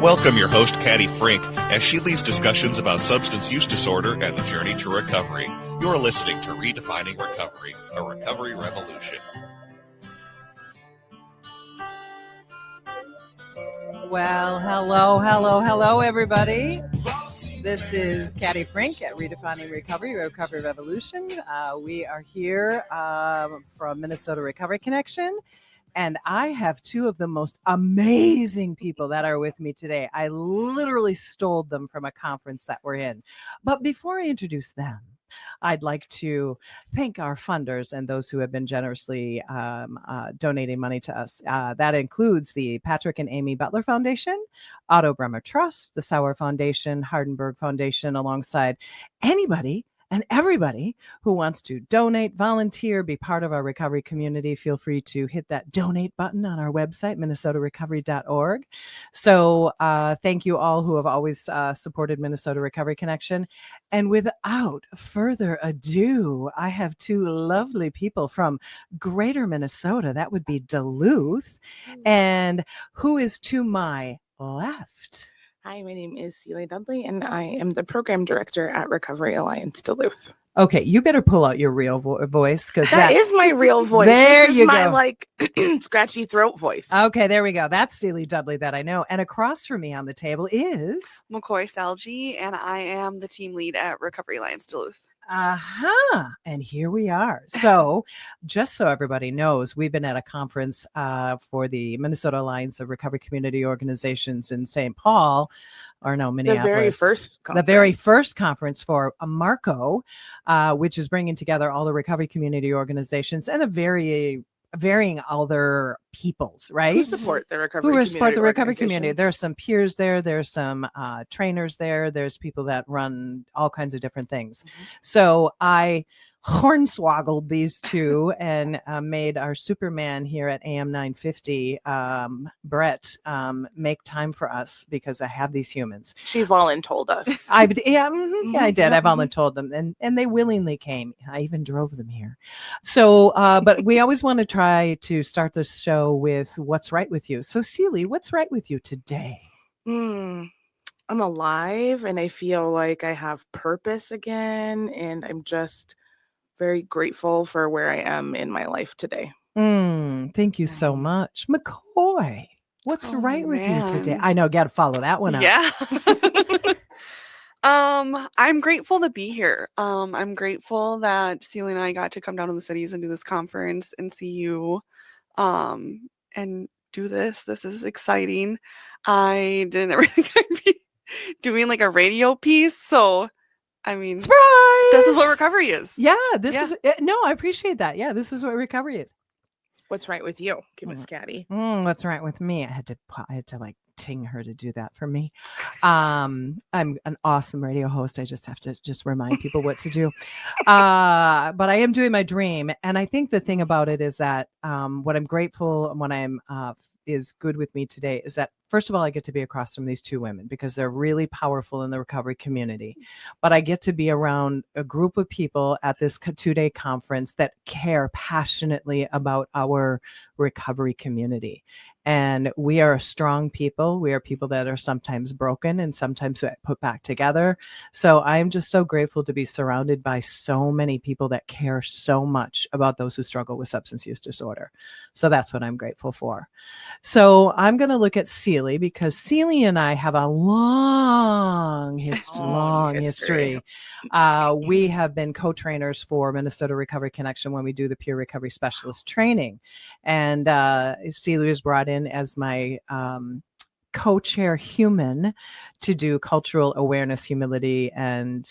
Welcome your host, Caddy Frink, as she leads discussions about substance use disorder and the journey to recovery. You're listening to Redefining Recovery, a recovery revolution. Well, hello, everybody. This is Caddy Frink at Redefining Recovery, Recovery Revolution. We are here from Minnesota Recovery Connection. And I have two of the most amazing people that are with me today. I literally stole them from a conference that we're in. But before I introduce them, I'd like to thank our funders and those who have been generously donating money to us. That includes the Patrick and Amy Butler Foundation, Otto Bremer Trust, the Sauer Foundation, Hardenberg Foundation, alongside anybody and everybody who wants to donate, volunteer, be part of our recovery community. Feel free to hit that donate button on our website, minnesotarecovery.org. So thank you all who have always supported Minnesota Recovery Connection. And without further ado, I have two lovely people from greater Minnesota. That would be Duluth. And who is to my left? Hi, my name is Cellie Dudley, and I am the program director at Recovery Alliance Duluth. Okay, you better pull out your real voice, because that is my real voice. There this you is my, go. Scratchy throat voice. Okay, there we go. That's Cellie Dudley that I know. And across from me on the table is McCoy, Salgy, and I am the team lead at Recovery Alliance Duluth. And here we are. So just so everybody knows, we've been at a conference for the Minnesota Alliance of Recovery Community Organizations in St. Paul, or no, Minneapolis. The very first conference for Marco, which is bringing together all the recovery community organizations and varying other peoples, right? Who support the recovery community. There's some peers there. There's some trainers there. There's people that run all kinds of different things. Mm-hmm. So I hornswoggled these two and made our Superman here at AM 950, Brett, make time for us because I have these humans. She voluntold us. I did. I voluntold them, and they willingly came. I even drove them here. So, but we always want to try to start the show with what's right with you. So, Cellie, what's right with you today? I'm alive, and I feel like I have purpose again, and I'm just very grateful for where I am in my life today. Thank you so much. McCoy, what's right with you today? I know, got to follow that one up. Yeah. I'm grateful to be here. I'm grateful that Cellie and I got to come down to the cities and do this conference and see you and do this. This is exciting. I didn't ever think I'd be doing like a radio piece, so I mean, surprise! This is what recovery is. Yeah, is. No, I appreciate that. Yeah, this is what recovery is. What's right with you? Give us Caddy. What's right with me? I had to like ting her to do that for me. I'm an awesome radio host. I just have to remind people what to do. But I am doing my dream, and I think the thing about it is that what I'm grateful and what I'm is good with me today is that, first of all, I get to be across from these two women because they're really powerful in the recovery community. But I get to be around a group of people at this 2-day conference that care passionately about our recovery community. And we are strong people. We are people that are sometimes broken and sometimes put back together. So I'm just so grateful to be surrounded by so many people that care so much about those who struggle with substance use disorder. So that's what I'm grateful for. So I'm going to look at Cellie because Cellie and I have a long history. We have been co-trainers for Minnesota Recovery Connection when we do the peer recovery specialist training. And Cellie was brought in as my co-chair human to do cultural awareness, humility, and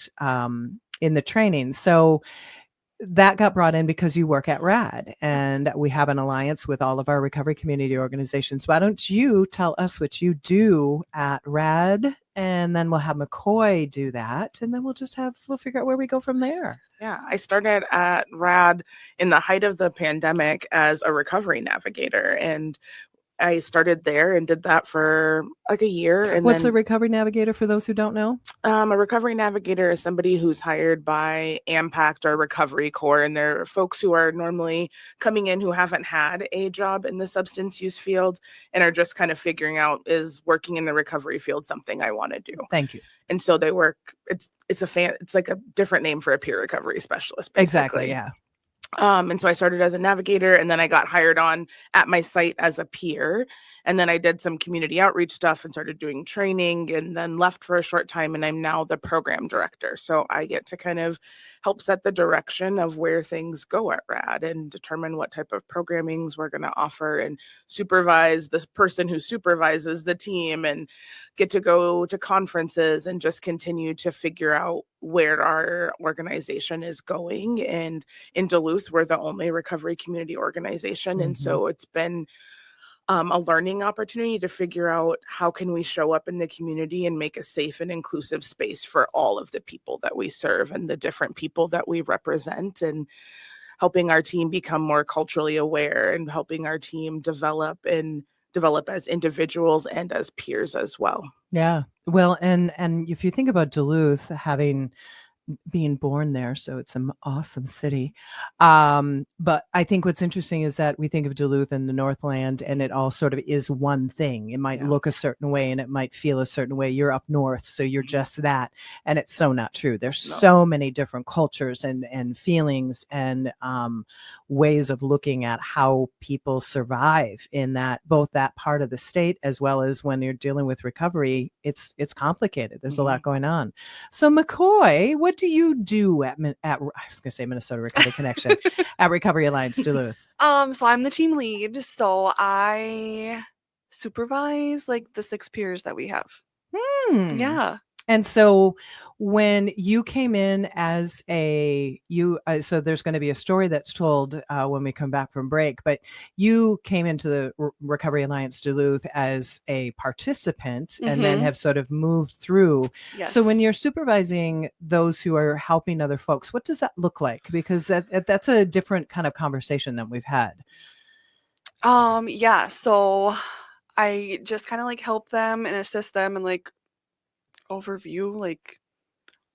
in the training. So that got brought in because you work at RAD, and we have an alliance with all of our recovery community organizations. Why don't you tell us what you do at RAD, and then we'll have McCoy do that, and then we'll figure out where we go from there. Yeah, I started at RAD in the height of the pandemic as a recovery navigator, and I started there and did that for like a year. And What's then a recovery navigator for those who don't know? a recovery navigator is somebody who's hired by AMPACT or Recovery Corps, and they're folks who are normally coming in who haven't had a job in the substance use field and are just kind of figuring out, is working in the recovery field something I want to do? Thank you. And so they work. It's like a different name for a peer recovery specialist, basically. Exactly. Yeah. And so I started as a navigator, and then I got hired on at my site as a peer. And then I did some community outreach stuff and started doing training, and then left for a short time. And I'm now the program director. So I get to kind of help set the direction of where things go at RAD and determine what type of programmings we're going to offer, and supervise the person who supervises the team, and get to go to conferences and just continue to figure out where our organization is going. And in Duluth, we're the only recovery community organization. And so it's been a learning opportunity to figure out how can we show up in the community and make a safe and inclusive space for all of the people that we serve and the different people that we represent, and helping our team become more culturally aware, and helping our team develop as individuals and as peers as well. Yeah. Well, and if you think about Duluth, being born there, so it's an awesome city. But I think what's interesting is that we think of Duluth and the Northland, and it all sort of is one thing. It might look a certain way and it might feel a certain way. You're up north, so you're just that. And it's so not true. There's so many different cultures and feelings and ways of looking at how people survive in both that part of the state, as well as when you're dealing with recovery. It's complicated. There's a lot going on. So McCoy, what do you do at I was going to say Minnesota Recovery Connection at Recovery Alliance Duluth? So I'm the team lead. So I supervise like the 6 peers that we have. Yeah. And so when you came in as so there's going to be a story that's told when we come back from break, but you came into the Recovery Alliance Duluth as a participant and then have sort of moved through. Yes. So when you're supervising those who are helping other folks, what does that look like? Because that's a different kind of conversation than we've had. Yeah. So I just kind of like help them and assist them and like overview like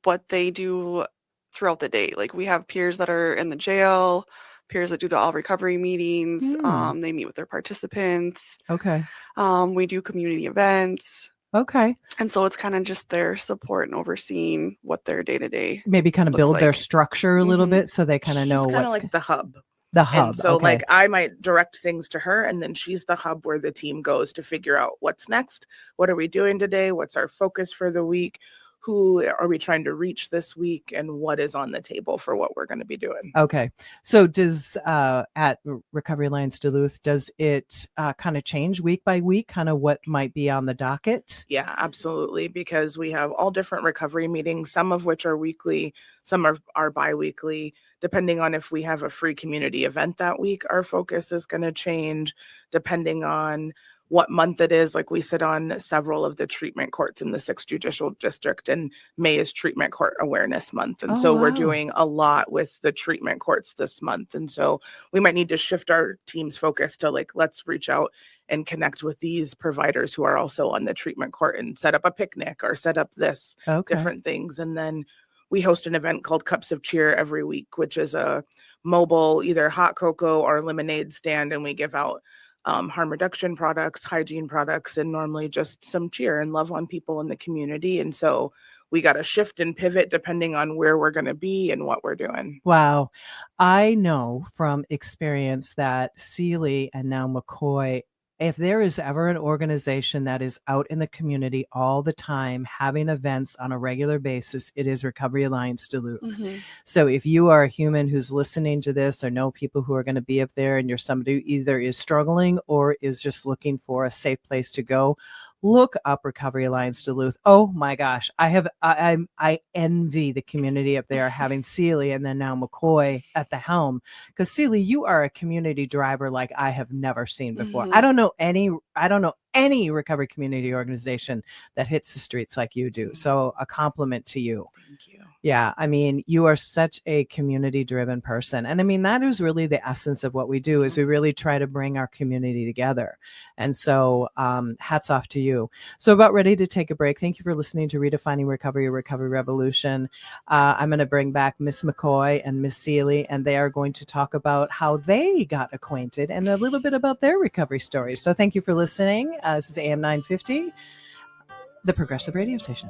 what they do throughout the day. Like we have peers that are in the jail, peers that do the all recovery meetings. They meet with their participants. Okay. We do community events. Okay. And so it's kind of just their support and overseeing what their day-to-day maybe kind of build their structure a little bit, so they kind of know what's kind of what's like the hub. The hub. And so okay. like I might direct things to her, and then she's the hub where the team goes to figure out what's next. What are we doing today? What's our focus for the week? Who are we trying to reach this week? And what is on the table for what we're going to be doing? Okay. So does at Recovery Alliance Duluth, does it kind of change week by week, kind of what might be on the docket? Yeah, absolutely. Because we have all different recovery meetings, some of which are weekly, some are bi-weekly. Depending on if we have a free community event that week, our focus is going to change depending on what month it is. Like we sit on several of the treatment courts in the 6th Judicial District, and May is Treatment Court Awareness Month. And we're doing a lot with the treatment courts this month. And so we might need to shift our team's focus to like, let's reach out and connect with these providers who are also on the treatment court and set up a picnic or set up different things. And then we host an event called Cups of Cheer every week, which is a mobile, either hot cocoa or lemonade stand. And we give out harm reduction products, hygiene products, and normally just some cheer and love on people in the community. And so we got to shift and pivot depending on where we're going to be and what we're doing. Wow. I know from experience that Cellie and now McCoy, if there is ever an organization that is out in the community all the time, having events on a regular basis, it is Recovery Alliance Duluth. So if you are a human who's listening to this or know people who are going to be up there, and you're somebody who either is struggling or is just looking for a safe place to go, look up Recovery Alliance Duluth. Oh my gosh. I envy the community up there having Cellie and then now McCoy at the helm. Because Cellie, you are a community driver like I have never seen before. I don't know any recovery community organization that hits the streets like you do. So a compliment to you. Thank you. Yeah, I mean, you are such a community-driven person. And I mean, that is really the essence of what we do, is we really try to bring our community together. And so hats off to you. So about ready to take a break. Thank you for listening to Redefining Recovery, a Recovery Revolution. I'm going to bring back Miss McCoy and Miss Cellie, and they are going to talk about how they got acquainted and a little bit about their recovery stories. So thank you for listening. This is AM 950, the Progressive Radio Station.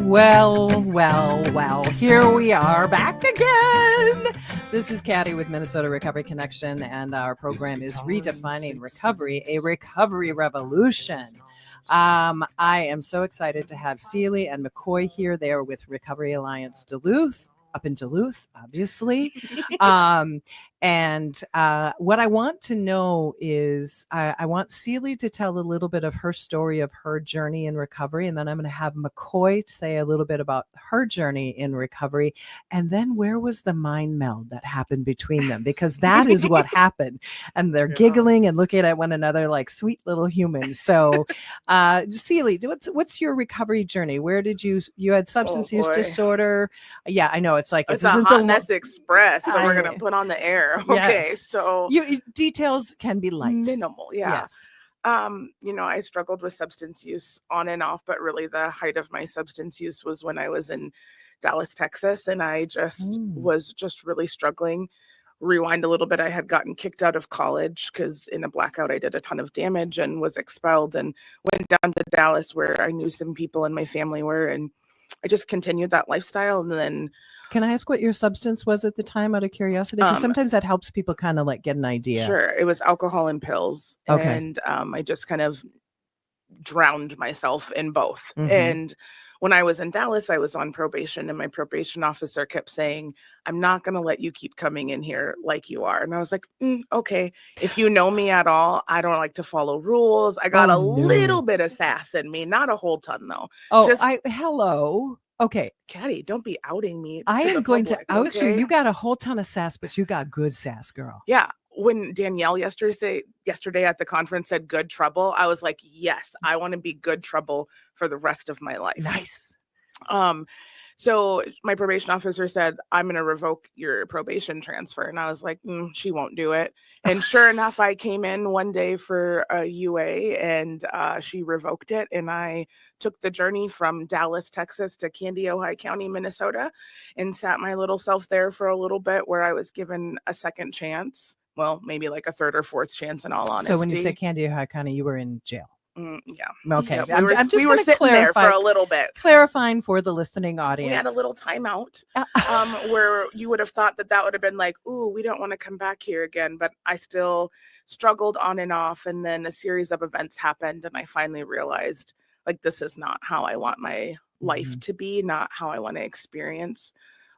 Well, here we are back again. This is Caddy with Minnesota Recovery Connection, and our program is Redefining Recovery, a Recovery Revolution. I am so excited to have Cellie and McCoy here. They are with Recovery Alliance Duluth, up in Duluth, obviously. And what I want to know is I want Cellie to tell a little bit of her story of her journey in recovery. And then I'm going to have McCoy say a little bit about her journey in recovery. And then where was the mind meld that happened between them? Because that is what happened. And they're giggling and looking at one another like sweet little humans. So Cellie, what's your recovery journey? Where did you had substance use disorder? Yeah, I know. It's like it's a hot mess express that we're going to put on the air. Okay, yes. so details can be light, minimal. Yeah. Yes. I struggled with substance use on and off, but really the height of my substance use was when I was in Dallas, Texas, and I just was just really struggling. Rewind a little bit, I had gotten kicked out of college because in a blackout I did a ton of damage and was expelled, and went down to Dallas where I knew some people in my family were, and I just continued that lifestyle. And then can I ask what your substance was at the time, out of curiosity? Because sometimes that helps people kind of like get an idea. Sure. It was alcohol and pills. Okay. And I just kind of drowned myself in both. Mm-hmm. And when I was in Dallas, I was on probation, and my probation officer kept saying, I'm not going to let you keep coming in here like you are. And I was like, okay, if you know me at all, I don't like to follow rules. I got little bit of sass in me, not a whole ton though. Hello. Okay. Caddy, don't be outing me. I am going to out you. You got a whole ton of sass, but you got good sass, girl. Yeah. When Danielle yesterday at the conference said good trouble, I was like, yes, I want to be good trouble for the rest of my life. Nice. So my probation officer said, I'm going to revoke your probation transfer. And I was like, she won't do it. And sure enough, I came in one day for a UA, and she revoked it. And I took the journey from Dallas, Texas to Candy, Ojai County, Minnesota, and sat my little self there for a little bit, where I was given a second chance. Well, maybe like a third or fourth chance, in all honesty. So when you say Candy, Ojai County, you were in jail. Yeah. Okay. Yeah, we were sitting there for a little bit. Clarifying for the listening audience. We had a little timeout where you would have thought that would have been like, ooh, we don't want to come back here again. But I still struggled on and off. And then a series of events happened, and I finally realized, like, this is not how I want my life to be, not how I want to experience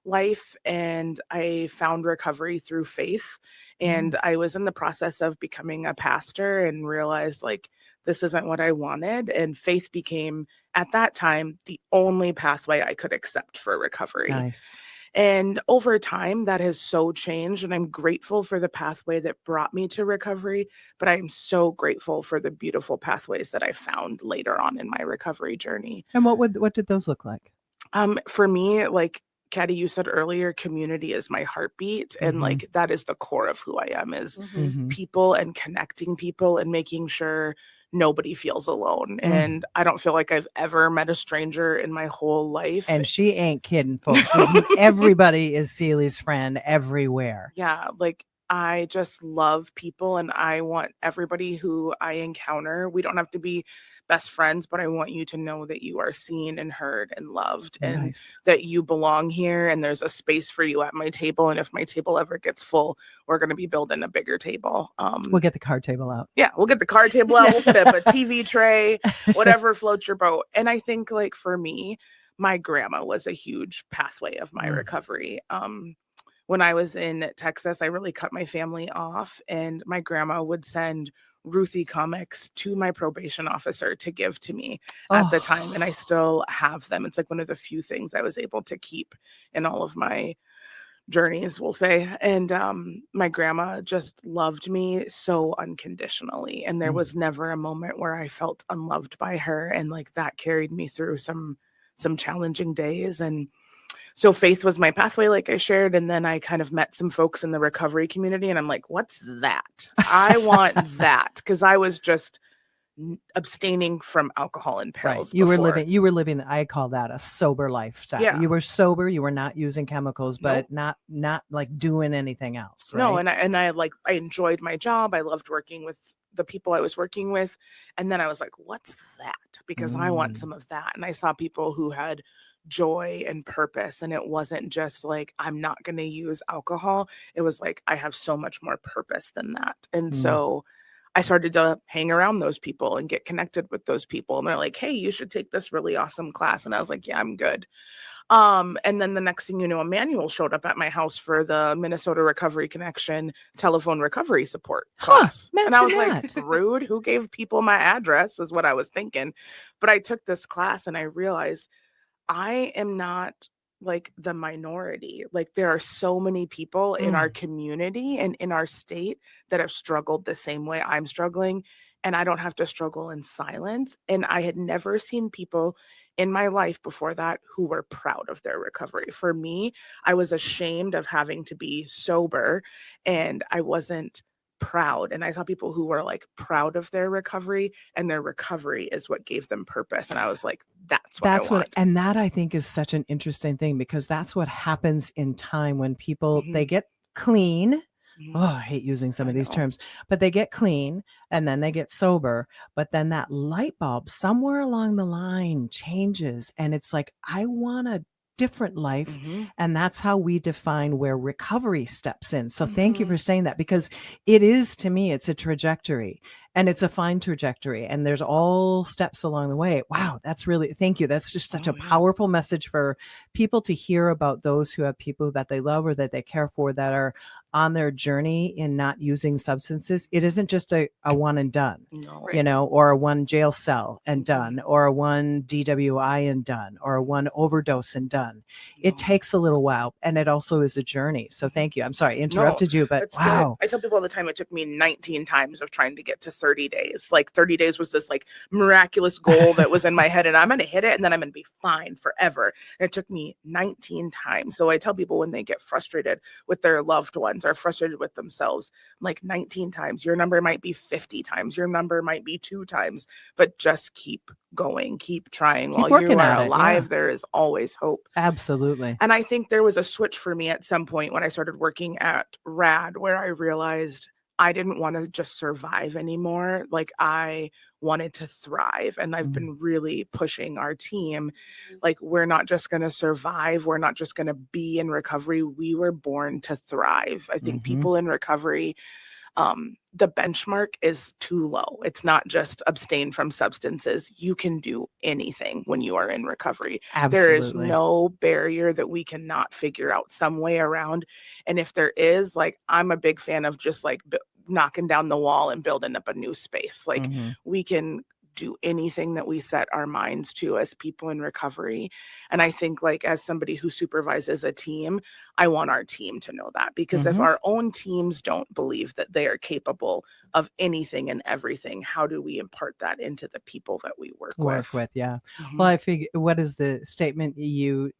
life. And I found recovery through faith. And I was in the process of becoming a pastor and realized, like, this isn't what I wanted. And faith became, at that time, the only pathway I could accept for recovery. Nice. And over time, that has so changed. And I'm grateful for the pathway that brought me to recovery. But I am so grateful for the beautiful pathways that I found later on in my recovery journey. And what did those look like? For me, like Caddy, you said earlier, community is my heartbeat. And like, that is the core of who I am, is people and connecting people and making sure nobody feels alone. And I don't feel like I've ever met a stranger in my whole life. And she ain't kidding, folks. Everybody is Cellie's friend everywhere. Yeah. Like, I just love people, and I want everybody who I encounter, we don't have to be best friends, but I want you to know that you are seen and heard and loved, and that you belong here, and there's a space for you at my table. And if my table ever gets full, we're going to be building a bigger table. We'll get the card table out. Yeah, we'll get the card table out. We'll put up a TV tray, whatever floats your boat. And I think, like, for me, my grandma was a huge pathway of my recovery. When I was in Texas, I really cut my family off, and my grandma would send Ruthie comics to my probation officer to give to me at the time. And I still have them. It's like one of the few things I was able to keep in all of my journeys, we'll say. And my grandma just loved me so unconditionally. And there was never a moment where I felt unloved by her. And like that carried me through some challenging days. And so faith was my pathway, like I shared. And then I kind of met some folks in the recovery community and I'm like, what's that? I want that. Because I was just abstaining from alcohol and pills. You were living, I call that a sober lifestyle. Yeah. You were sober, you were not using chemicals, but not like doing anything else. Right? No, and I enjoyed my job. I loved working with the people I was working with. And then I was like, what's that? Because I want some of that. And I saw people who had joy and purpose. And it wasn't just like, I'm not going to use alcohol. It was like, I have so much more purpose than that. And so I started to hang around those people and get connected with those people. And they're like, hey, you should take this really awesome class. And I was like, yeah, I'm good. And then the next thing you know, a manual showed up at my house for the Minnesota Recovery Connection telephone recovery support class. And I was like, rude, who gave people my address is what I was thinking. But I took this class and I realized I am not like the minority. Like there are so many people in our community and in our state that have struggled the same way I'm struggling. And I don't have to struggle in silence. And I had never seen people in my life before that who were proud of their recovery. For me, I was ashamed of having to be sober and I wasn't proud. And I saw people who were like proud of their recovery and their recovery is what gave them purpose. And I was like, that's what I want. And that I think is such an interesting thing because that's what happens in time when people, they get clean. Oh, I hate using some of these terms, but they get clean and then they get sober. But then that light bulb somewhere along the line changes. And it's like, I want a different life. And that's how we define where recovery steps in. So thank you for saying that because it is, to me, it's a trajectory and it's a fine trajectory. And there's all steps along the way. Wow. That's really, thank you. That's just such a powerful message for people to hear about those who have people that they love or that they care for that are on their journey in not using substances. It isn't just a one and done, you know, or a one jail cell and done, or a one DWI and done, or a one overdose and done. It takes a little while and it also is a journey. So thank you. I'm sorry, I interrupted you, but wow. Good. I tell people all the time, it took me 19 times of trying to get to 30 days. Like 30 days was this like miraculous goal that was in my head and I'm going to hit it and then I'm going to be fine forever. And it took me 19 times. So I tell people when they get frustrated with their loved ones, are frustrated with themselves, like 19 times. Your number might be 50 times. Your number might be 2 times, but just keep going, keep trying. While you are alive, there is always hope. Absolutely. And I think there was a switch for me at some point when I started working at RAD where I realized I didn't want to just survive anymore. Like I wanted to thrive. And I've been really pushing our team. Like we're not just going to survive. We're not just going to be in recovery. We were born to thrive. I think people in recovery, the benchmark is too low. It's not just abstain from substances. You can do anything when you are in recovery. Absolutely. There is no barrier that we cannot figure out some way around. And if there is, like, I'm a big fan of just like knocking down the wall and building up a new space. Like we can do anything that we set our minds to as people in recovery. And I think like as somebody who supervises a team, I want our team to know that because if our own teams don't believe that they are capable of anything and everything, how do we impart that into the people that we work with? Yeah. Well, I figure, what is the statement you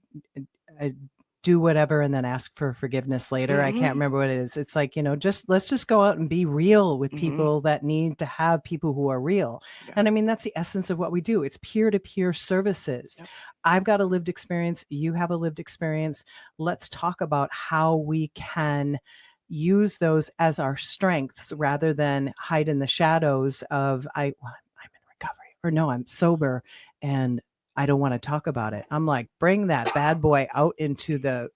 do whatever and then ask for forgiveness later? I can't remember what it is. It's like, you know, let's just go out and be real with people that need to have people who are real. And I mean, that's the essence of what we do. It's peer-to-peer services. I've got a lived experience. You have a lived experience. Let's talk about how we can use those as our strengths rather than hide in the shadows of I'm in recovery, or no, I'm sober and I don't want to talk about it. I'm like, bring that bad boy out into the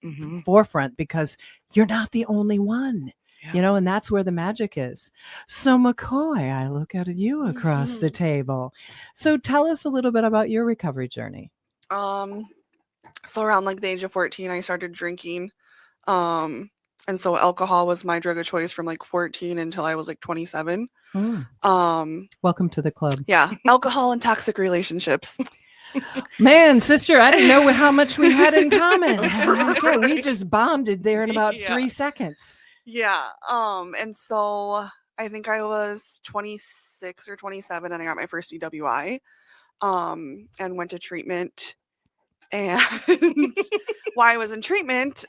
forefront because you're not the only one, you know, and that's where the magic is. So McCoy, I look at you across the table. So tell us a little bit about your recovery journey. So around like the age of 14, I started drinking. I And so alcohol was my drug of choice from like 14 until I was like 27. Welcome to the club. Yeah, alcohol and toxic relationships. Man, sister, I didn't know how much we had in common. Okay, we just bonded there in about 3 seconds. Yeah. And so I think I was 26 or 27 and I got my first DWI. And went to treatment. And while I was in treatment,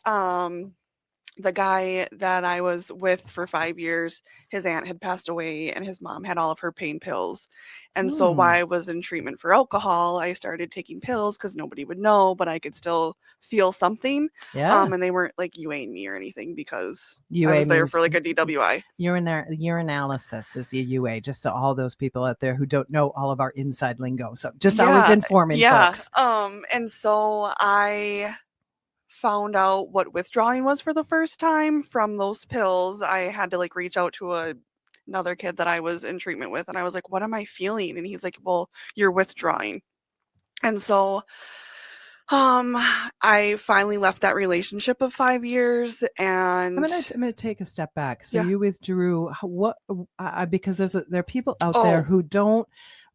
the guy that I was with for 5 years, his aunt had passed away and his mom had all of her pain pills. And so while I was in treatment for alcohol, I started taking pills because nobody would know, but I could still feel something. Yeah. And they weren't like UAing me or anything because UA I was there means for like a DWI. Urinalysis is the UA, just so all those people out there who don't know all of our inside lingo. So just always informing folks. And so I found out what withdrawing was for the first time from those pills. I had to like reach out to another kid that I was in treatment with, and I was like, what am I feeling? And he's like, well, you're withdrawing. And so I finally left that relationship of 5 years, and I'm gonna take a step back. So you withdrew because there are people out there who don't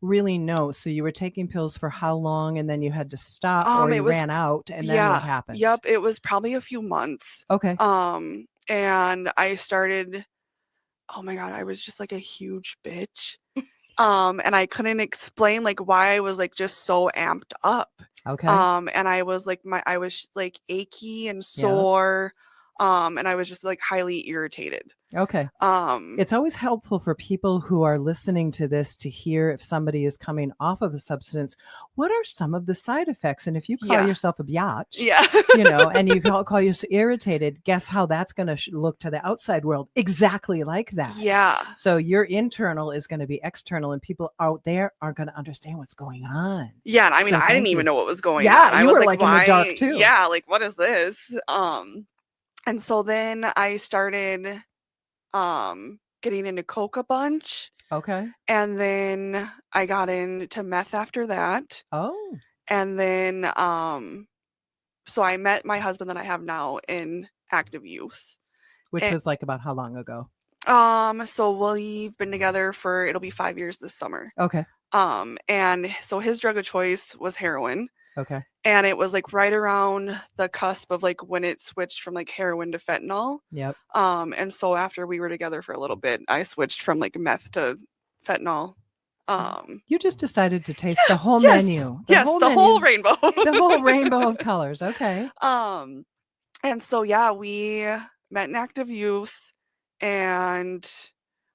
really know. So you were taking pills for how long, and then you had to stop, or you ran out, and then what happened? Yep, it was probably a few months. Okay. And I started, oh my God, I was just like a huge bitch. And I couldn't explain like why I was like just so amped up. Okay. And I was like I was like achy and sore. And I was just like highly irritated. Okay. It's always helpful for people who are listening to this to hear if somebody is coming off of a substance, what are some of the side effects? And if you call yourself a biatch, and you call yourself irritated, guess how that's going to look to the outside world? Exactly like that. Yeah. So your internal is going to be external, and people out there aren't going to understand what's going on. Yeah. And I mean, I didn't even know what was going on. Yeah, you was were like in the dark too. Yeah. Like, what is this? And so then I started getting into coke a bunch. Okay. And then I got into meth after that. Oh. And then so I met my husband that I have now in active use. Which was like about how long ago? So we've been together for it'll be 5 years this summer. Okay. And so his drug of choice was heroin. Okay. And it was like right around the cusp of like when it switched from like heroin to fentanyl. Yep. And so after we were together for a little bit, I switched from like meth to fentanyl. You just decided to taste the whole menu. The whole rainbow. The whole rainbow of colors. Okay. And so we met in active use and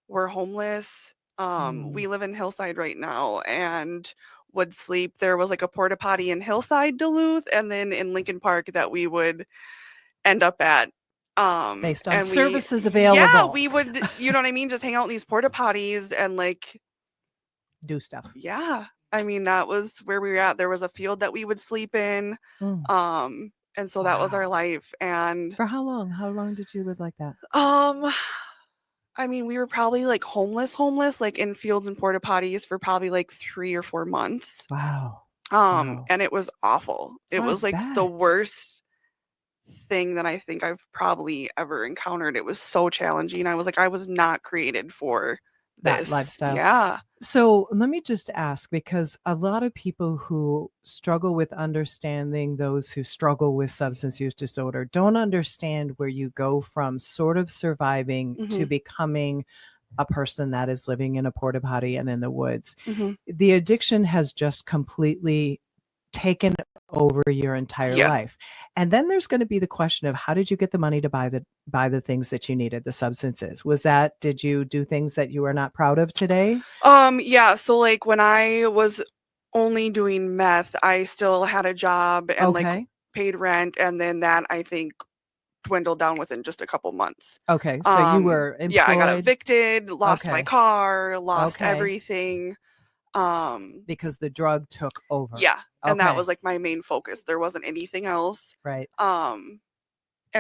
we're homeless. We live in Hillside right now and would sleep. There was like a porta potty in Hillside, Duluth, and then in Lincoln Park that we would end up at. Based on services available. Yeah, we would, you know what I mean? Just hang out in these porta potties and like do stuff. Yeah. I mean, that was where we were at. There was a field that we would sleep in. And so that was our life. And for how long? How long did you live like that? I mean, we were probably like homeless, like in fields and porta potties for probably like 3 or 4 months. Wow. And it was awful. It was like the worst thing that I think I've probably ever encountered. It was so challenging. I was like, I was not created for that this lifestyle. Yeah. So let me just ask, because a lot of people who struggle with understanding those who struggle with substance use disorder don't understand where you go from sort of surviving to becoming a person that is living in a porta potty and in the woods. The addiction has just completely taken over your entire life. And then there's going to be the question of how did you get the money to buy the things that you needed, the substances? Did you do things that you are not proud of today? Yeah. So like when I was only doing meth, I still had a job and like paid rent. And then that I think dwindled down within just a couple months. Okay. So you were employed? Yeah, I got evicted, lost my car, lost everything. Because the drug took over. Yeah. And that was like my main focus. There wasn't anything else. Right. And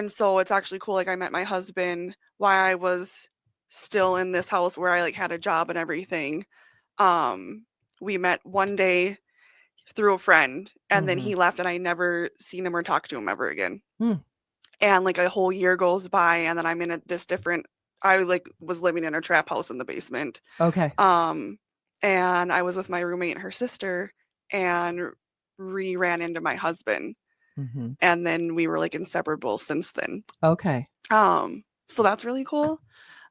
so it's actually cool. Like I met my husband while I was still in this house where I like had a job and everything. We met one day through a friend and then he left and I never seen him or talked to him ever again. And like a whole year goes by, and then I'm in this different, I like was living in a trap house in the basement. Okay. And I was with my roommate and her sister, and ran into my husband. Mm-hmm. And then we were like inseparable since then. Okay. So that's really cool.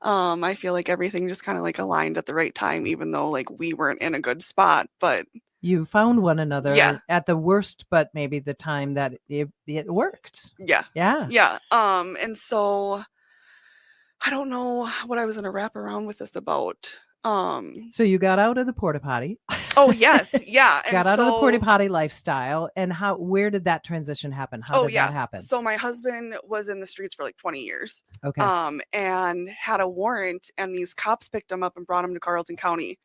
I feel like everything just kind of like aligned at the right time, even though like we weren't in a good spot, but you found one another Yeah. at the worst, but maybe the time that it worked. yeah. Yeah. Yeah. And so I don't know what I was going to wrap around with this about. So you got out of the porta potty. Oh yes. Yeah. And Got out of the porta so- potty lifestyle. And where did that transition happen? How did that happen? So my husband was in the streets for like 20 years. Okay. And had a warrant, and these cops picked him up and brought him to Carleton County.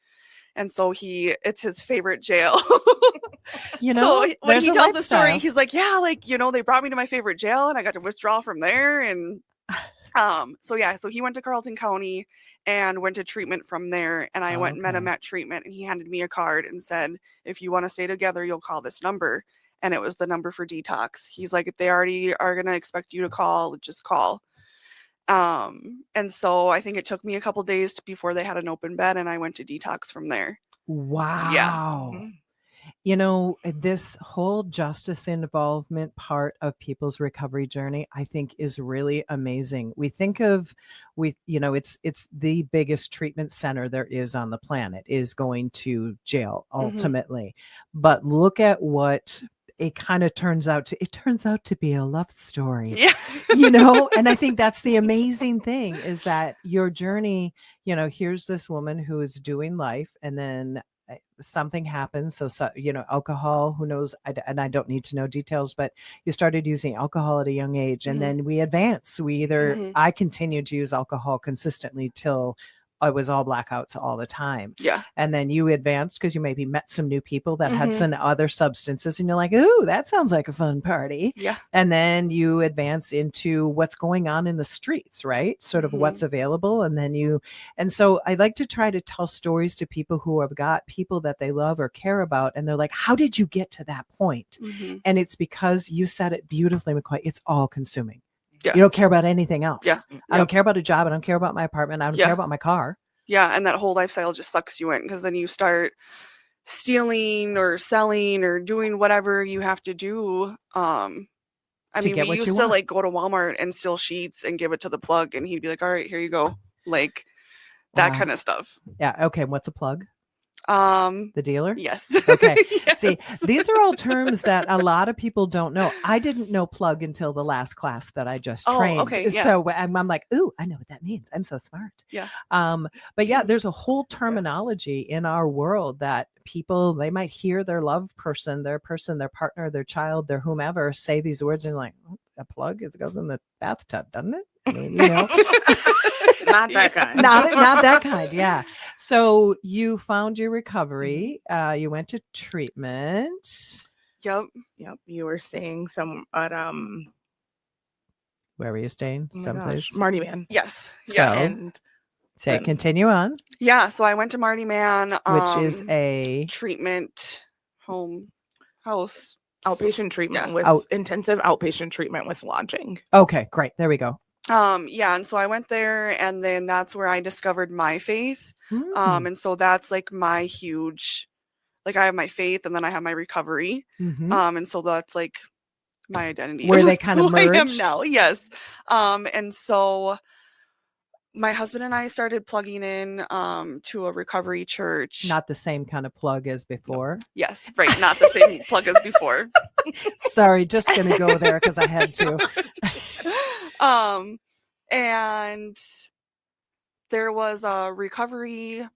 And so it's his favorite jail. You know, so when there's he a tells the story, lifestyle. he's like, yeah, like, you know, they brought me to my favorite jail and I got to withdraw from there. And so he went to Carleton County and went to treatment from there. And I went and met him at treatment, and he handed me a card and said, if you want to stay together, you'll call this number. And it was the number for detox. He's like, if they already are going to expect you to call, just call. And so I think it took me a couple days before they had an open bed, and I went to detox from there. Wow. Mhm. You know, this whole justice involvement part of people's recovery journey, I think, is really amazing. We think of, it's the biggest treatment center there is on the planet is going to jail ultimately. But look at what it kind of turns out to be a love story. Yeah. And I think that's the amazing thing is that your journey, here's this woman who is doing life, and then something happens. So, alcohol, who knows? And I don't need to know details, but you started using alcohol at a young age, and then we advance. I continued to use alcohol consistently till I was all blackouts all the time. Yeah. And then you advanced because you maybe met some new people that had some other substances, and you're like, ooh, that sounds like a fun party. Yeah. And then you advance into what's going on in the streets, right? Sort of what's available. And so I like to try to tell stories to people who have got people that they love or care about. And they're like, how did you get to that point? And it's because you said it beautifully, McCoy. It's all consuming. Yeah. You don't care about anything else. Yeah. I don't care about a job. I don't care about my apartment. I don't care about my car. Yeah. And that whole lifestyle just sucks you in, because then you start stealing or selling or doing whatever you have to do. We used to like go to Walmart and steal sheets and give it to the plug, and he'd be like, all right, here you go. Like that kind of stuff. Yeah. Okay. What's a plug? The dealer? Yes. Okay. Yes. See, these are all terms that a lot of people don't know. I didn't know plug until the last class that I just trained. Okay, yeah. So I'm like, ooh, I know what that means. I'm so smart. Yeah. But yeah, there's a whole terminology in our world that people, they might hear their loved person, their partner, their child, their whomever say these words, and you're like, oh, a plug, it goes in the bathtub, doesn't it? I mean, Not that kind. not that kind. Yeah. So you found your recovery. You went to treatment. Yep. You were staying at Where were you staying? oh my Someplace. gosh, Marty Man. Yes. So, Yeah. And continue on. Yeah. So I went to Marty Man, Which is a treatment house. outpatient treatment with intensive outpatient treatment with lodging. okay, great. There we go. And so I went there, and then that's where I discovered my faith. And so that's like my huge, like I have my faith, and then I have my recovery. And so that's like my identity. Where they kind of merged. I am now. Yes. And so my husband and I started plugging in to a recovery church. Not the same kind of plug as before. Yes, right. Not the same plug as before. Sorry, just gonna go there because I had to. And there was a recovery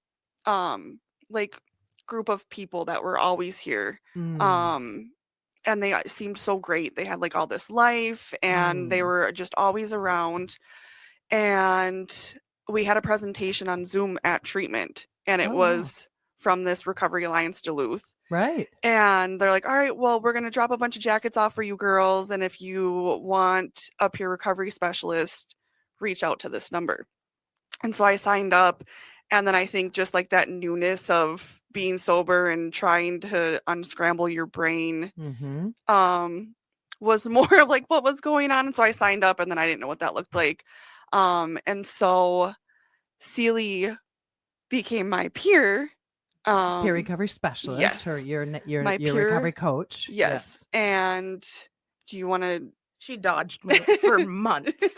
like group of people that were always here. And they seemed so great. They had like all this life, and they were just always around. And we had a presentation on Zoom at treatment, and it was from this Recovery Alliance Duluth. Right. And they're like, all right, well, we're going to drop a bunch of jackets off for you girls. And if you want a peer recovery specialist, reach out to this number. And so I signed up. And then I think just like that newness of being sober and trying to unscramble your brain was more of like what was going on. And so I signed up, and then I didn't know what that looked like. And so Cellie became my peer. Peer recovery specialist. yes. Your My your peer- recovery coach. Yes. And do you want to? She dodged me for months.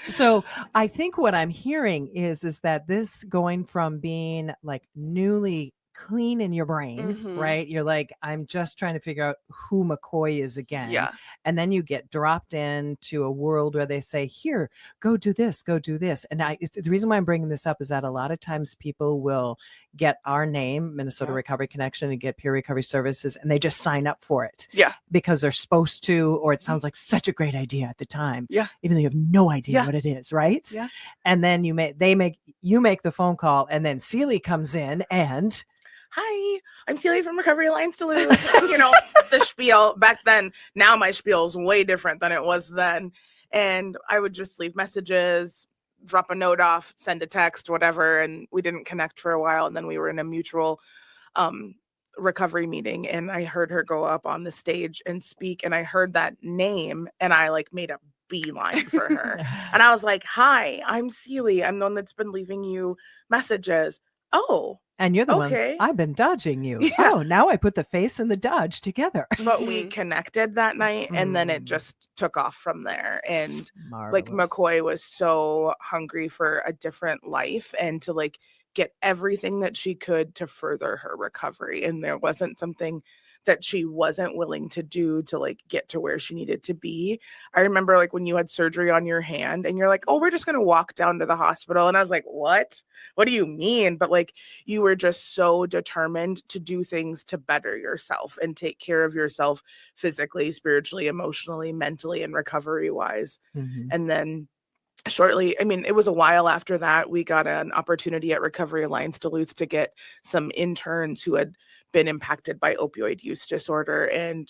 So I think what I'm hearing is that this going from being like newly clean in your brain, Mhm. right? You're like, I'm just trying to figure out who McCoy is again. Yeah. And then you get dropped into a world where they say, here, go do this, go do this. And the reason why I'm bringing this up is that a lot of times people will get our name, Minnesota Yeah. Recovery Connection, and get peer recovery services, and they just sign up for it. Yeah. Because they're supposed to, or it sounds like such a great idea at the time. Yeah. Even though you have no idea Yeah. what it is, right? Yeah. And then you make the phone call, and then Cellie comes in and Hi, I'm Cellie from Recovery Alliance Duluth. The spiel back then. Now my spiel is way different than it was then. And I would just leave messages, drop a note off, send a text, whatever. And we didn't connect for a while. And then we were in a mutual recovery meeting, and I heard her go up on the stage and speak. And I heard that name, and I like made a beeline for her. And I was like, hi, I'm Cellie. I'm the one that's been leaving you messages. Oh, and you're the okay. one I've been dodging you. Yeah. Oh, now I put the face and the dodge together. But we connected that night, and then it just took off from there. And like Marvelous. McCoy was so hungry for a different life and to like get everything that she could to further her recovery. And there wasn't something that she wasn't willing to do to like get to where she needed to be. I remember like when you had surgery on your hand and you're like, oh, we're just going to walk down to the hospital. And I was like, what do you mean? But like, you were just so determined to do things to better yourself and take care of yourself physically, spiritually, emotionally, mentally, and recovery wise. Mhm. And then shortly, I mean, it was a while after that, we got an opportunity at Recovery Alliance Duluth to get some interns who had been impacted by opioid use disorder. And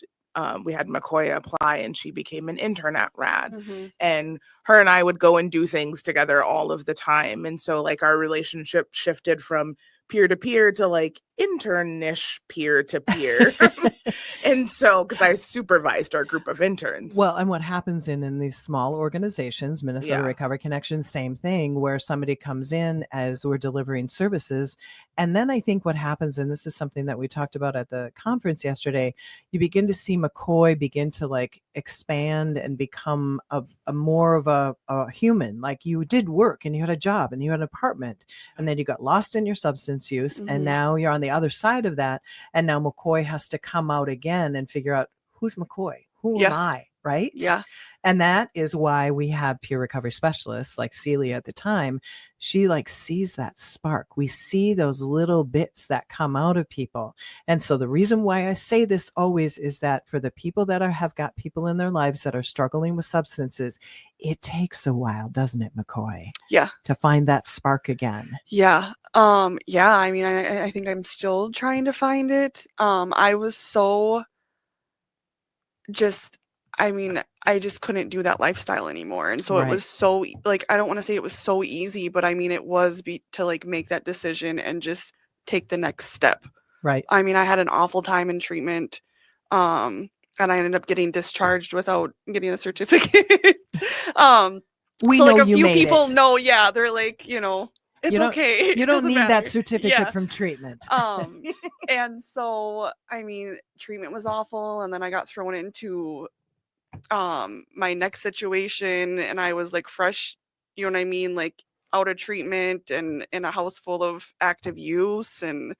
we had McCoy apply, and she became an intern at RAD. And her and I would go and do things together all of the time. And so like our relationship shifted from peer to peer to like internish peer to peer. And so, because I supervised our group of interns. Well, and what happens in these small organizations, Minnesota Yeah. Recovery Connection, same thing, where somebody comes in as we're delivering services. And then I think what happens, and this is something that we talked about at the conference yesterday, you begin to see McCoy begin to like expand and become a more of a human. Like you did work and you had a job and you had an apartment, and then you got lost in your substance use. And now you're on the other side of that. And now McCoy has to come out again and figure out, who's McCoy? Who am I? Right? Yeah. And that is why we have peer recovery specialists like Cellie at the time. She like sees that spark. We see those little bits that come out of people. And so the reason why I say this always is that for the people that have got people in their lives that are struggling with substances, it takes a while, doesn't it, McCoy? Yeah. To find that spark again. Yeah. Yeah. I mean, I think I'm still trying to find it. I was so I just couldn't do that lifestyle anymore. And so Right. it was so like, I don't want to say it was so easy, but I mean, it was to like make that decision and just take the next step. Right. I mean, I had an awful time in treatment. And I ended up getting discharged without getting a certificate. We so know like a you few made people it. know, yeah, they're like, it's okay. You It don't doesn't need that matter. certificate Yeah. from treatment. And so, I mean, treatment was awful. And then I got thrown into my next situation, and I was like fresh, you know what I mean? Like out of treatment and in a house full of active use. And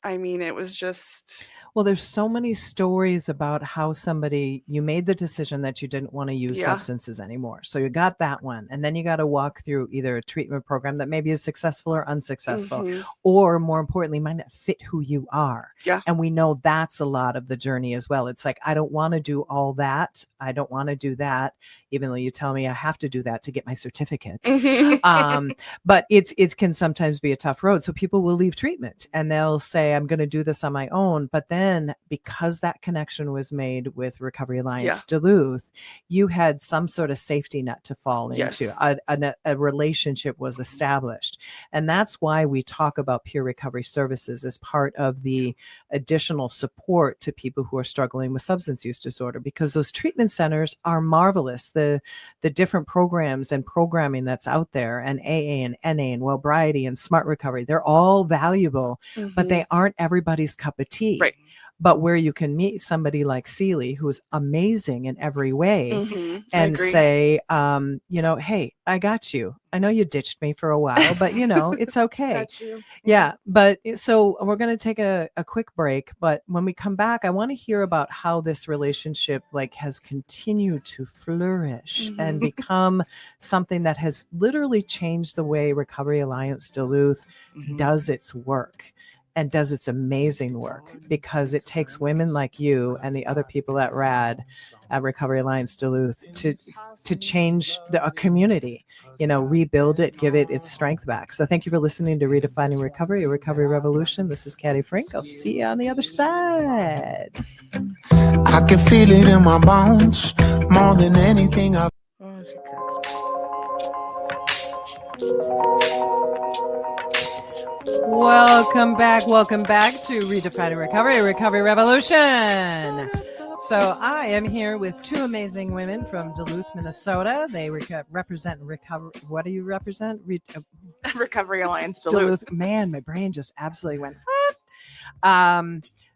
I mean, it was just. Well, there's so many stories about how you made the decision that you didn't want to use substances anymore. So you got that one. And then you got to walk through either a treatment program that maybe is successful or unsuccessful, or more importantly, might not fit who you are. Yeah. And we know that's a lot of the journey as well. It's like, I don't want to do all that. I don't want to do that. even though you tell me I have to do that to get my certificate. Mhm. But it can sometimes be a tough road. So people will leave treatment and they'll say, I'm going to do this on my own. But then because that connection was made with Recovery Alliance Duluth, you had some sort of safety net to fall into. A relationship was established. And that's why we talk about peer recovery services as part of the additional support to people who are struggling with substance use disorder, because those treatment centers are marvelous. The different programs and programming that's out there, and AA and NA and Wellbriety and Smart Recovery, they're all valuable, but they aren't everybody's cup of tea. Right. But where you can meet somebody like Cellie, who's amazing in every way, I and agree. say, hey, I got you. I know you ditched me for a while, but it's okay. Got you. Yeah. But so we're going to take a quick break. But when we come back, I want to hear about how this relationship has continued to flourish and become something that has literally changed the way Recovery Alliance Duluth does its work. And does its amazing work, because it takes women like you and the other people at RAD, at Recovery Alliance Duluth, to change a community, rebuild it, give it its strength back. So thank you for listening to Redefining Recovery, a recovery revolution. This is Caddy Frink. I'll see you on the other side. I can feel it in my bones more than anything I've. Oh, she cursed. Welcome back to Redefining Recovery, a recovery revolution. So I am here with two amazing women from Duluth, Minnesota. They represent recovery. What do you represent? Recovery Alliance Duluth. Man, my brain just absolutely went.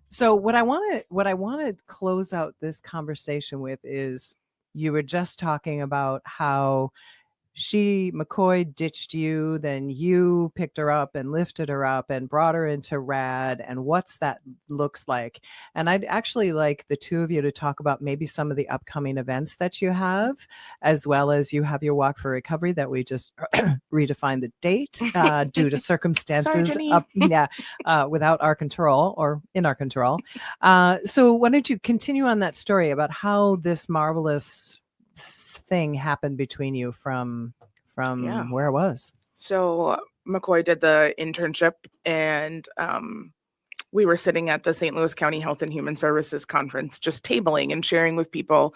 So what I want to close out this conversation with is, you were just talking about how McCoy ditched you, then you picked her up and lifted her up and brought her into RAD, and what's that looks like. And I'd actually like the two of you to talk about maybe some of the upcoming events that you have, as well as you have your Walk for Recovery that we just redefined the date due to circumstances without our control or in our control. So why don't you continue on that story about how this marvelous thing happened between you from where it was. So McCoy did the internship, and we were sitting at the St. Louis County Health and Human Services conference, just tabling and sharing with people.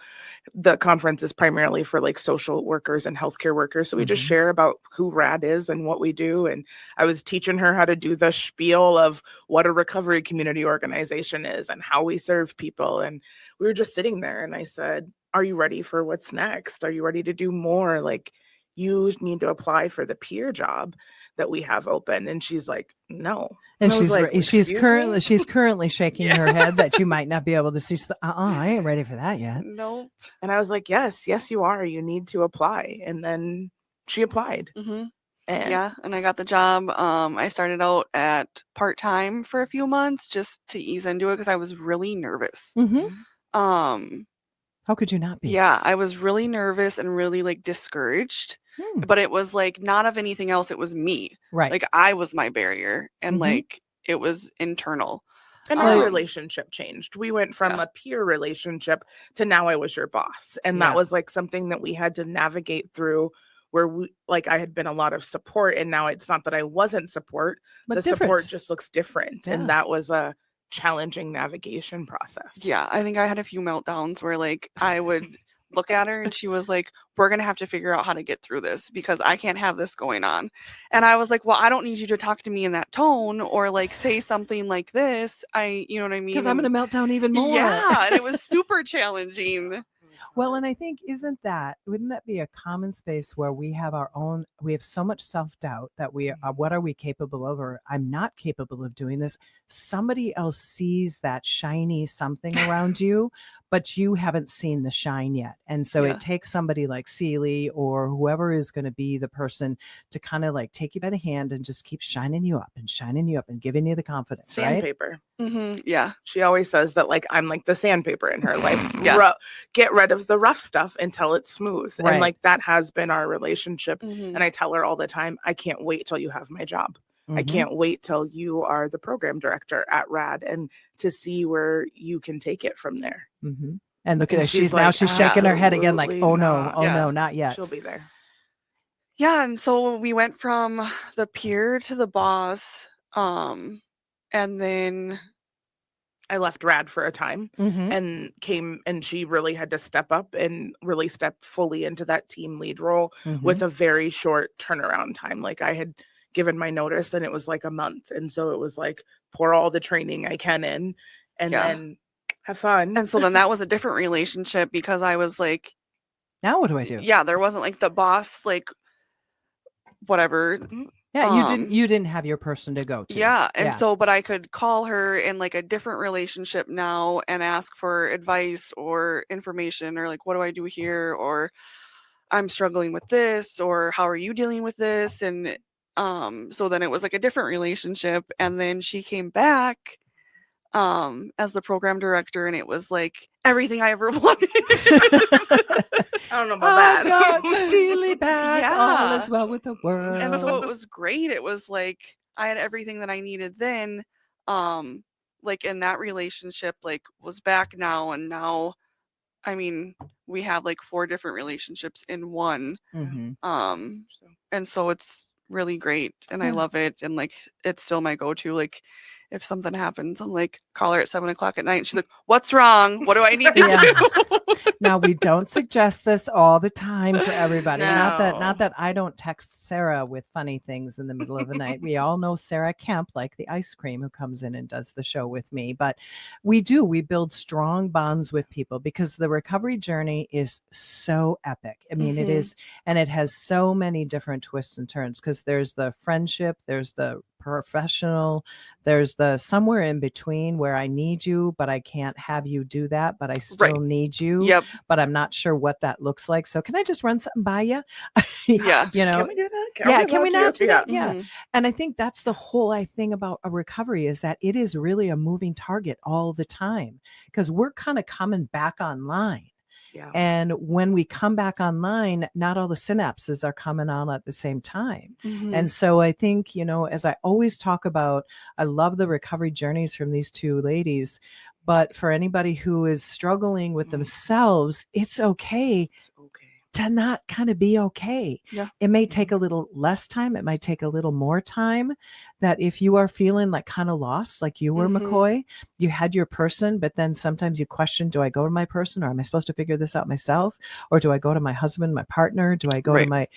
The conference is primarily for social workers and healthcare workers. So we just share about who RAD is and what we do. And I was teaching her how to do the spiel of what a recovery community organization is and how we serve people. And we were just sitting there, and I said, are you ready for what's next? Are you ready to do more? You need to apply for the peer job that we have open. And she's like, no. And she's currently shaking her head that you might not be able to see. She's like, I ain't ready for that yet. Nope. And I was like, yes, you are. You need to apply. And then she applied. And I got the job. I started out at part-time for a few months just to ease into it because I was really nervous. How could you not be? Yeah, I was really nervous and really discouraged. But it was not of anything else. It was me. Right. I was my barrier, and it was internal. And our relationship changed. We went from a peer relationship to now I was your boss. And that was something that we had to navigate through, where I had been a lot of support, and now it's not that I wasn't support, but the support just looks different. And that was a challenging navigation process. Yeah, I think I had a few meltdowns where I would look at her and she was like, we're going to have to figure out how to get through this because I can't have this going on. And I was like, well, I don't need you to talk to me in that tone or say something like this. You know what I mean? Because I'm going to melt down even more. Yeah, and it was super challenging. Well, and I think, wouldn't that be a common space where we have so much self-doubt that what are we capable of, or I'm not capable of doing this. Somebody else sees that shiny something around you, but you haven't seen the shine yet. And so it takes somebody like Cellie or whoever is going to be the person to kind of take you by the hand and just keep shining you up and giving you the confidence. Sandpaper. Right? Yeah. She always says that I'm the sandpaper in her life. Get rid of the rough stuff until it's smooth. Right. And that has been our relationship. And I tell her all the time, I can't wait till you have my job. I can't wait till you are the program director at RAD and to see where you can take it from there. And look at And her. she's She's shaking her head again, like, "Absolutely oh no, not." oh Yeah. no, not yet. She'll be there. Yeah, and so we went from the peer to the boss, and then I left RAD for a time Mhm. and came, and she really had to step up and really step fully into that team lead role with Mhm. a very short turnaround time. Like I had given my notice and it was like a month. And so it was like pour all the training I can in and Yeah. then have fun. and so then that was a different relationship because I was like, Now what do I do? yeah, there wasn't like the boss, like whatever. Yeah, you didn't have your person to go to. Yeah, and so but I could call her in like a different relationship now and ask for advice or information or like what do I do here, or I'm struggling with this, or how are you dealing with this? And so then it was like a different relationship, and then she came back as the program director, and it was like everything I ever wanted. I don't know about that. got Cellie back. All Yeah. is well with the world. And so it was great. It was like I had everything that I needed then. Like in that relationship, like was back now, and now I mean we have like 4 different relationships in one. Mhm. And so it's really great, and I Yeah. love it, and like it's still my go-to. Like if something happens, I'm like call her at 7:00 at night, and she's like, "What's wrong? What do I need to Yeah. do?" Now we don't suggest this all the time for everybody. Not No. that I don't text Sarah with funny things in the middle of the night. We all know Sarah Kemp, like the ice cream, who comes in and does the show with me. But we build strong bonds with people because the recovery journey is so epic. I mean, it Mhm. is, and it has so many different twists and turns because there's the friendship, there's the professional, there's the somewhere in between where I need you, but I can't have you do that, but I still need you. Yep. But I'm not sure what that looks like. So can I just run something by you? Yeah. You know, Can we do that? can we not do that? Yeah. Mhm. And I think that's the whole thing about a recovery is that it is really a moving target all the time because we're kind of coming back online. Yeah. And when we come back online, not all the synapses are coming on at the same time. Mhm. And so I think, as I always talk about, I love the recovery journeys from these 2 ladies. But for anybody who is struggling with themselves, it's okay It's okay. to not kind of be okay. Yeah. It may take a little less time. It might take a little more time. That if you are feeling like kind of lost, like you were, Mhm. McCoy, you had your person, but then sometimes you question, do I go to my person or am I supposed to figure this out myself? Or do I go to my husband, my partner? Do I go to my,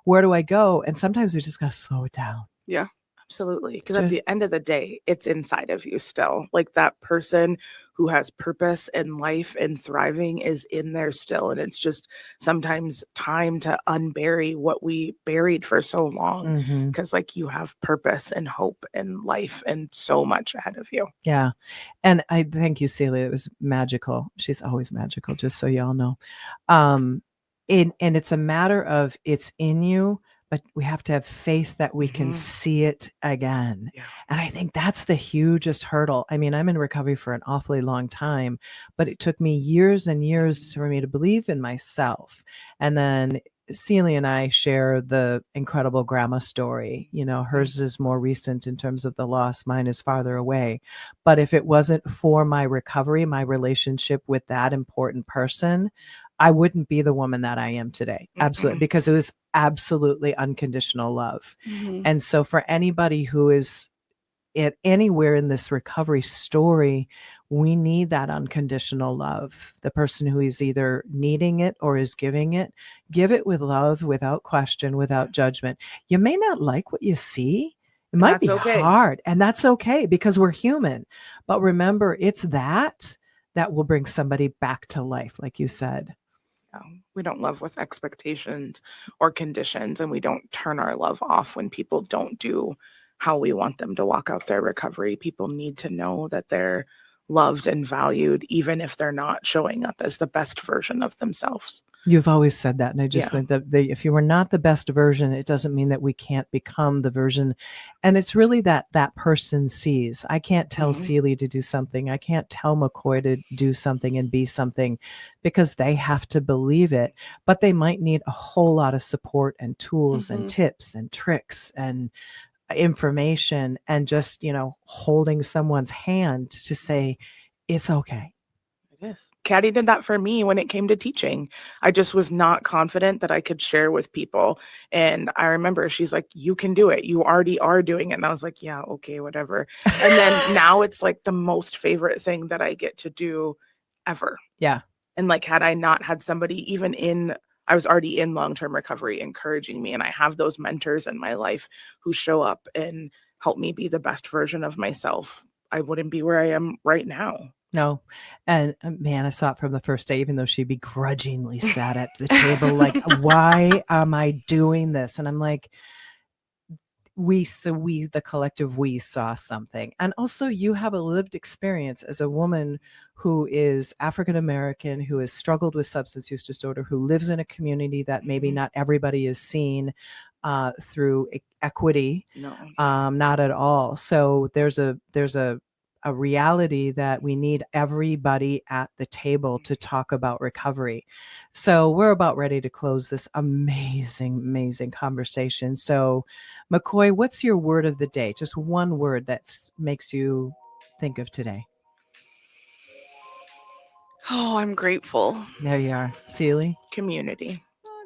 where do I go? And sometimes we just got to slow it down. Yeah. Absolutely. Because at the end of the day, it's inside of you still. Like that person who has purpose in life and thriving is in there still. And it's just sometimes time to unbury what we buried for so long. Mhm. Because like you have purpose and hope and life and so much ahead of you. Yeah. And I thank you, Celia. It was magical. She's always magical, just so y'all know. And it's a matter of it's in you, but we have to have faith that we can see it again. Yeah. And I think that's the hugest hurdle. I mean, I'm in recovery for an awfully long time, but it took me years and years for me to believe in myself. And then Cellie and I share the incredible grandma story. Hers is more recent in terms of the loss. Mine is farther away. But if it wasn't for my recovery, my relationship with that important person, I wouldn't be the woman that I am today. Absolutely. Because it was absolutely unconditional love. Mhm. And so for anybody who is at anywhere in this recovery story, we need that unconditional love. The person who is either needing it or is giving it, give it with love, without question, without judgment. You may not like what you see. It might be hard, and that's okay because we're human. But remember, it's that will bring somebody back to life, like you said. We don't love with expectations or conditions, and we don't turn our love off when people don't do how we want them to walk out their recovery. People need to know that they're loved and valued, even if they're not showing up as the best version of themselves. You've always said that. And I just think that if you were not the best version, it doesn't mean that we can't become the version. And it's really that person sees. I can't tell Cellie to do something. I can't tell McCoy to do something and be something because they have to believe it. But they might need a whole lot of support and tools and tips and tricks and information and just, holding someone's hand to say, it's okay. Yes. Caddy did that for me when it came to teaching. I just was not confident that I could share with people. And I remember she's like, you can do it. You already are doing it. And I was like, yeah, okay, whatever. And then now it's like the most favorite thing that I get to do ever. Yeah. And like, had I not had somebody I was already in long-term recovery encouraging me. And I have those mentors in my life who show up and help me be the best version of myself. I wouldn't be where I am right now. No. And man, I saw it from the first day, even though she begrudgingly sat at the table, like, why am I doing this? And I'm like, the collective, we saw something. And also you have a lived experience as a woman who is African-American, who has struggled with substance use disorder, who lives in a community that maybe not everybody is seen through equity. No. Not at all. So there's a reality that we need everybody at the table to talk about recovery. So we're about ready to close this amazing conversation. So McCoy, what's your word of the day? Just one word that makes you think of today. Oh, I'm grateful. There you are. Cellie? Community.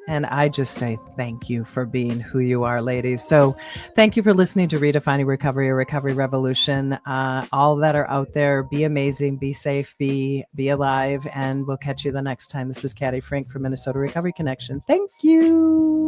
And I just say thank you for being who you are, ladies. So thank you for listening to Redefining Recovery, a recovery revolution. All that are out there, be amazing, be safe, be alive, and we'll catch you the next time. This is Caddy Frink from Minnesota Recovery Connection. Thank you.